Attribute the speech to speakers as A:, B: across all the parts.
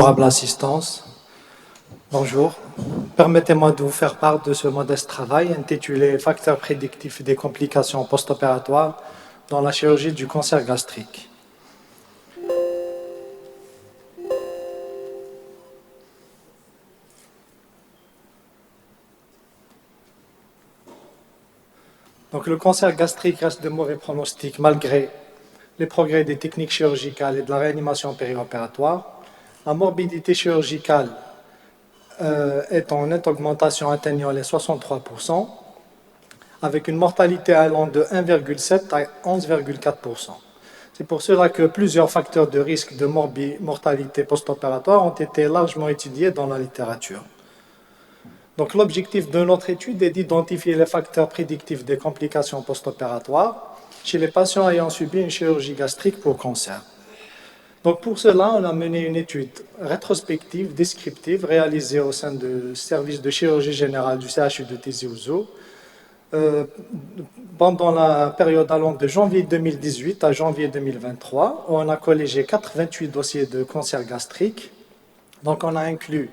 A: Honorable assistance, bonjour. Permettez-moi de vous faire part de ce modeste travail intitulé Facteurs prédictifs des complications post-opératoires dans la chirurgie du cancer gastrique. Donc, le cancer gastrique reste de mauvais pronostic malgré les progrès des techniques chirurgicales et de la réanimation périopératoire. La morbidité chirurgicale est en nette augmentation atteignant les 63%, avec une mortalité allant de 1,7 à 11,4%. C'est pour cela que plusieurs facteurs de risque de mortalité post-opératoire ont été largement étudiés dans la littérature. Donc l'objectif de notre étude est d'identifier les facteurs prédictifs des complications post-opératoires chez les patients ayant subi une chirurgie gastrique pour cancer. Donc pour cela, on a mené une étude rétrospective, descriptive, réalisée au sein du service de chirurgie générale du CHU de Tizi Ouzou, pendant la période allant de janvier 2018 à janvier 2023, où on a collégé 88 dossiers de cancer gastrique. Donc on a inclus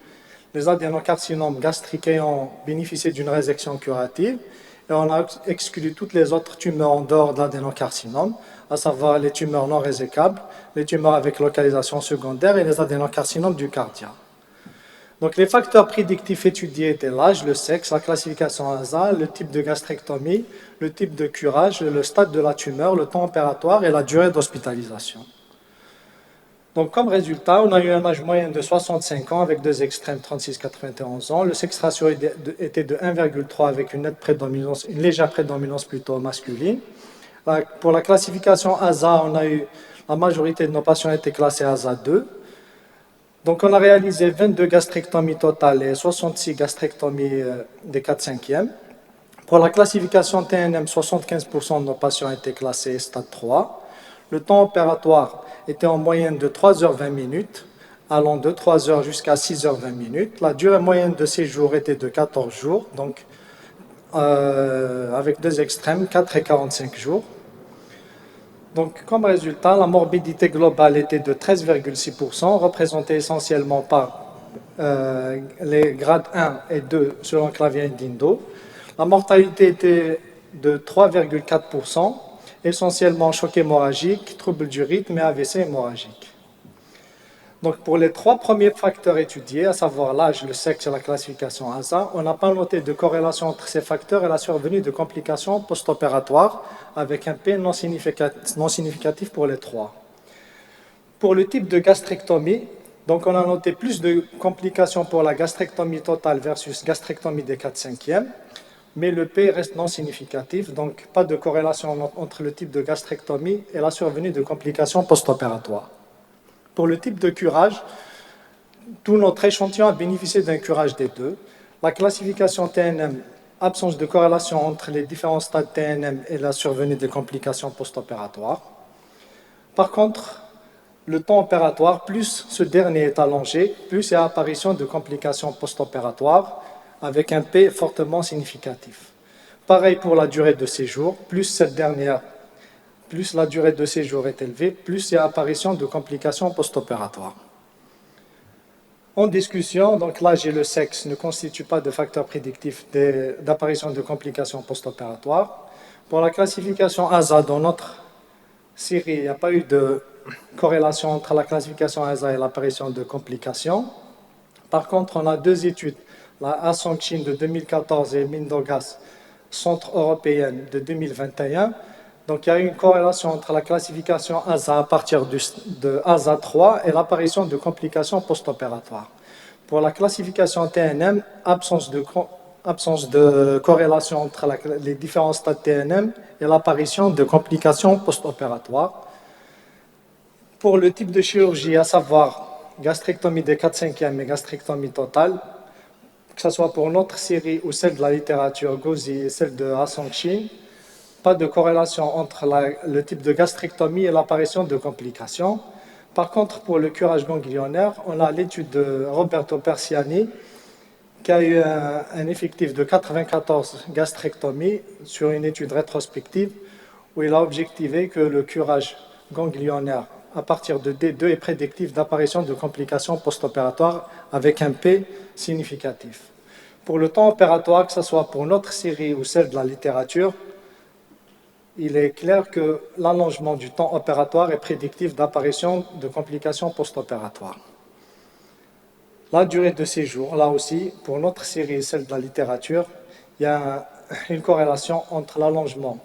A: les adénocarcinomes gastriques ayant bénéficié d'une résection curative, et on a exclu toutes les autres tumeurs en dehors de l'adénocarcinome, à savoir les tumeurs non résécables, les tumeurs avec localisation secondaire et les adénocarcinomes du cardia. Donc les facteurs prédictifs étudiés étaient l'âge, le sexe, la classification ASA, le type de gastrectomie, le type de curage, le stade de la tumeur, le temps opératoire et la durée d'hospitalisation. Donc comme résultat, on a eu un âge moyen de 65 ans avec deux extrêmes 36-91 ans. Le sexe ratio était de 1,3 avec une légère prédominance plutôt masculine. Pour la classification ASA, la majorité de nos patients étaient classés ASA 2. Donc on a réalisé 22 gastrectomies totales et 66 gastrectomies des 4/5e. Pour la classification TNM, 75% de nos patients étaient classés stade 3. Le temps opératoire était en moyenne de 3h20 minutes, allant de 3h jusqu'à 6h20 minutes. La durée moyenne de séjour était de 14 jours, donc avec deux extrêmes, 4 et 45 jours. Donc, comme résultat, la morbidité globale était de 13,6%, représentée essentiellement par les grades 1 et 2 selon Clavien Dindo. La mortalité était de 3,4%, essentiellement choc hémorragique, troubles du rythme et AVC hémorragique. Donc, pour les trois premiers facteurs étudiés, à savoir l'âge, le sexe et la classification ASA, on n'a pas noté de corrélation entre ces facteurs et la survenue de complications post-opératoires, avec un P non significatif pour les trois. Pour le type de gastrectomie, donc on a noté plus de complications pour la gastrectomie totale versus gastrectomie des 4/5e, mais le P reste non significatif, donc pas de corrélation entre le type de gastrectomie et la survenue de complications post-opératoires. Pour le type de curage, tout notre échantillon a bénéficié d'un curage des deux. La classification TNM, absence de corrélation entre les différents stades TNM et la survenue des complications post-opératoires. Par contre, le temps opératoire, plus ce dernier est allongé, plus il y a apparition de complications post-opératoires avec un P fortement significatif. Pareil pour la durée de séjour, plus la durée de séjour est élevée, plus il y a apparition de complications post-opératoires. En discussion, donc l'âge et le sexe ne constituent pas de facteurs prédictifs d'apparition de complications post-opératoires. Pour la classification ASA, dans notre série, il n'y a pas eu de corrélation entre la classification ASA et l'apparition de complications. Par contre, on a deux études, la Asongchin de 2014 et Mindogas, Centre européenne de 2021. Donc il y a une corrélation entre la classification ASA à partir de ASA 3 et l'apparition de complications post-opératoires. Pour la classification TNM, absence de corrélation entre les différents stades TNM et l'apparition de complications post-opératoires. Pour le type de chirurgie, à savoir gastrectomie des 4/5e et gastrectomie totale, que ce soit pour notre série ou celle de la littérature Gauzy et celle de Asongchin, pas de corrélation entre le type de gastrectomie et l'apparition de complications. Par contre, pour le curage ganglionnaire, on a l'étude de Roberto Persiani qui a eu un effectif de 94 gastrectomies sur une étude rétrospective où il a objectivé que le curage ganglionnaire à partir de D2 est prédictif d'apparition de complications post-opératoires avec un P significatif. Pour le temps opératoire, que ce soit pour notre série ou celle de la littérature, il est clair que l'allongement du temps opératoire est prédictif d'apparition de complications post-opératoires. La durée de séjour, là aussi, pour notre série et celle de la littérature, il y a une corrélation entre l'allongement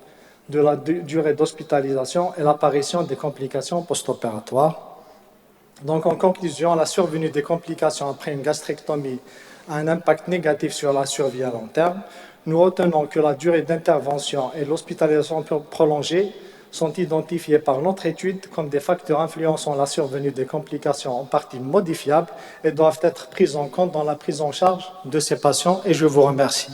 A: de la durée d'hospitalisation et l'apparition des complications post-opératoires. Donc, en conclusion, la survenue des complications après une gastrectomie a un impact négatif sur la survie à long terme. Nous retenons que la durée d'intervention et l'hospitalisation prolongée sont identifiés par notre étude comme des facteurs influençant la survenue des complications en partie modifiables et doivent être pris en compte dans la prise en charge de ces patients. Et je vous remercie.